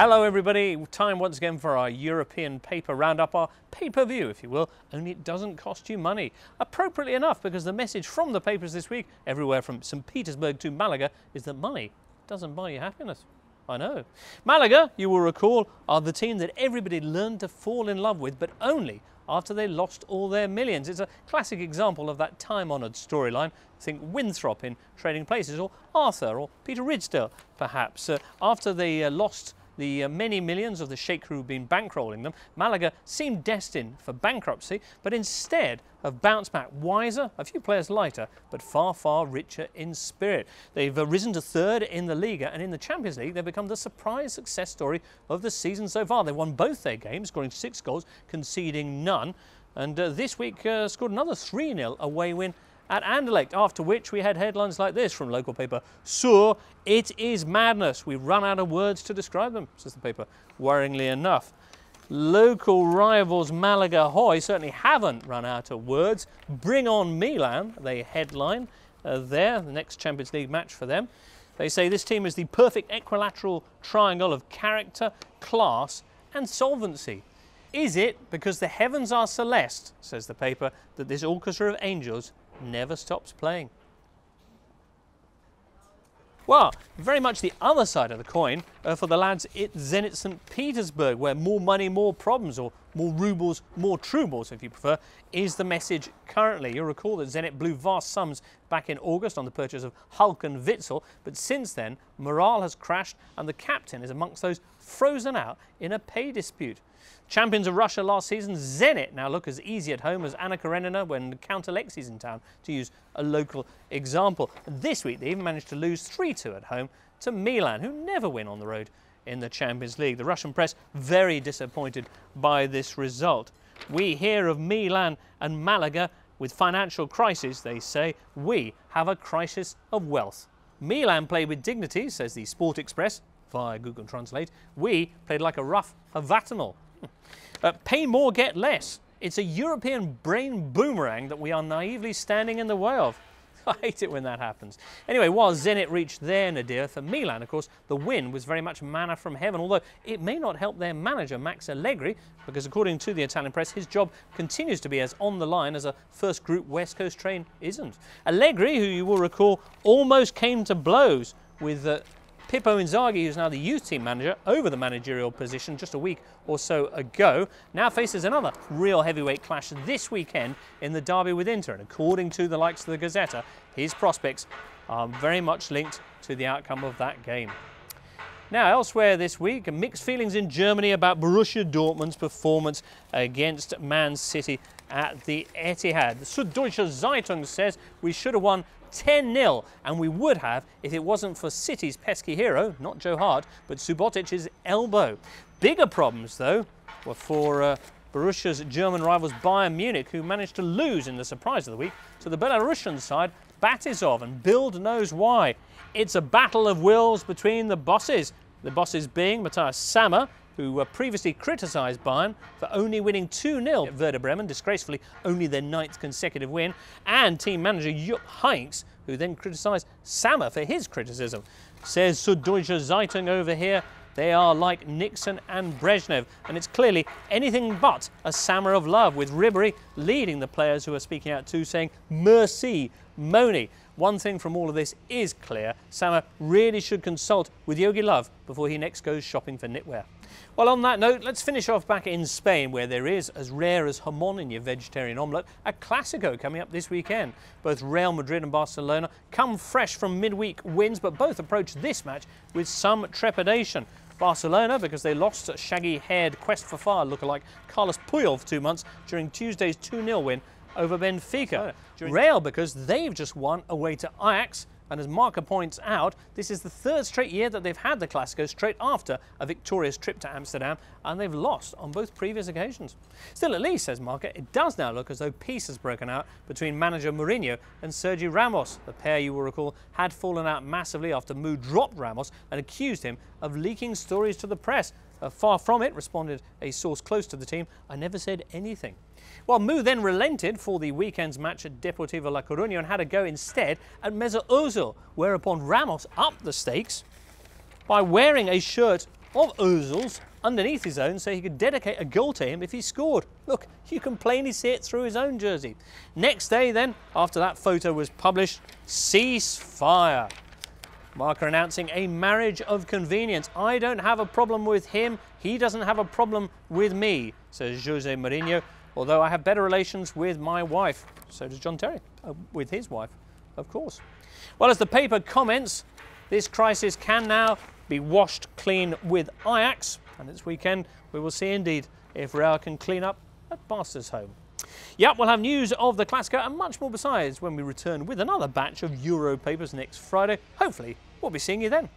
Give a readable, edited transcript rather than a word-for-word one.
Hello everybody, time once again for our European paper roundup, our pay-per-view if you will, only it doesn't cost you money. Appropriately enough, because the message from the papers this week, everywhere from St. Petersburg to Malaga, is that money doesn't buy you happiness. I know. Malaga, you will recall, are the team that everybody learned to fall in love with, but only after they lost all their millions. It's a classic example of that time-honoured storyline. Think Winthrop in Trading Places, or Arthur, or Peter Ridsdale, perhaps. After they lost the many millions of the sheikh who had been bankrolling them, Malaga seemed destined for bankruptcy, but instead have bounced back wiser, a few players lighter, but far, far richer in spirit. They've risen to third in the Liga, and in the Champions League they've become the surprise success story of the season so far. They won both their games, scoring 6 goals, conceding none, and this week scored another 3-0 away win at Anderlecht, after which we had headlines like this from local paper: "So it is madness. We've run out of words to describe them," says the paper, worryingly enough. Local rivals Malaga Hoy certainly haven't run out of words. "Bring on Milan," they headline there, the next Champions League match for them. They say this team is the perfect equilateral triangle of character, class and solvency. Is it because the heavens are celeste, says the paper, that this orchestra of angels never stops playing? Well, very much the other side of the coin for the lads at Zenit St. Petersburg, where more money, more problems, or more rubles, more troubles, if you prefer, is the message currently. You'll recall that Zenit blew vast sums back in August on the purchase of Hulk and Witzel, but since then, morale has crashed and the captain is amongst those frozen out in a pay dispute. Champions of Russia last season, Zenit now look as easy at home as Anna Karenina when Count Alexi's in town, to use a local example. This week they even managed to lose 3-2 at home to Milan, who never win on the road in the Champions League. The Russian press very disappointed by this result. "We hear of Milan and Malaga with financial crisis," they say. "We have a crisis of wealth. Milan played with dignity," says the Sport Express via Google Translate. "We played like a rough Havatanal." Pay more, get less. It's a European brain boomerang that we are naively standing in the way of. I hate it when that happens. Anyway, while Zenit reached their nadir, for Milan, of course, the win was very much manna from heaven, although it may not help their manager, Max Allegri, because according to the Italian press, his job continues to be as on the line as a first group West Coast train isn't. Allegri, who you will recall, almost came to blows with Pippo Inzaghi, who's now the youth team manager, over the managerial position just a week or so ago, now faces another real heavyweight clash this weekend in the derby with Inter. And according to the likes of the Gazzetta, his prospects are very much linked to the outcome of that game. Now, elsewhere this week, mixed feelings in Germany about Borussia Dortmund's performance against Man City at the Etihad. The Süddeutsche Zeitung says we should have won 10-0, and we would have if it wasn't for City's pesky hero, not Joe Hart, but Subotic's elbow. Bigger problems, though, were for Borussia's German rivals Bayern Munich, who managed to lose in the surprise of the week to the Belarusian side, Batizov, and Bild knows why. It's a battle of wills between the bosses being Matthias Sammer, who previously criticised Bayern for only winning 2-0 at Werder Bremen, disgracefully only their 9th consecutive win, and team manager Jupp Heynckes, who then criticised Sammer for his criticism. Says Süddeutsche Zeitung over here, they are like Nixon and Brezhnev, and it's clearly anything but a summer of love, with Ribéry leading the players who are speaking out too, saying, "Merci, Moni." One thing from all of this is clear: Sammer really should consult with Jogi Löw before he next goes shopping for knitwear. Well, on that note, let's finish off back in Spain, where there is, as rare as jamón in your vegetarian omelette, a Clásico coming up this weekend. Both Real Madrid and Barcelona come fresh from midweek wins, but both approach this match with some trepidation. Barcelona, because they lost shaggy-haired Quest for Fire lookalike Carlos Puyol for 2 months during Tuesday's 2-0 win over Benfica. Real, because they've just won away to Ajax, and as Marca points out, this is the 3rd straight year that they've had the Clásico straight after a victorious trip to Amsterdam, and they've lost on both previous occasions. Still, at least, says Marca, it does now look as though peace has broken out between manager Mourinho and Sergio Ramos. The pair, you will recall, had fallen out massively after Mou dropped Ramos and accused him of leaking stories to the press. Far from it, responded a source close to the team. "I never said anything." Well, Mou then relented for the weekend's match at Deportivo La Coruña and had a go instead at Mesut Ozil, whereupon Ramos upped the stakes by wearing a shirt of Ozil's underneath his own so he could dedicate a goal to him if he scored. Look, you can plainly see it through his own jersey. Next day then, after that photo was published, ceasefire. Marca announcing a marriage of convenience. I don't have a problem with him, he doesn't have a problem with me, says Jose Mourinho, although I have better relations with my wife. So does John Terry, with his wife, of course. Well, as the paper comments, this crisis can now be washed clean with Ajax, and this weekend we will see indeed if Real can clean up at Barca's home. Yeah, we'll have news of the Clasico and much more besides when we return with another batch of Euro papers next Friday. Hopefully, we'll be seeing you then.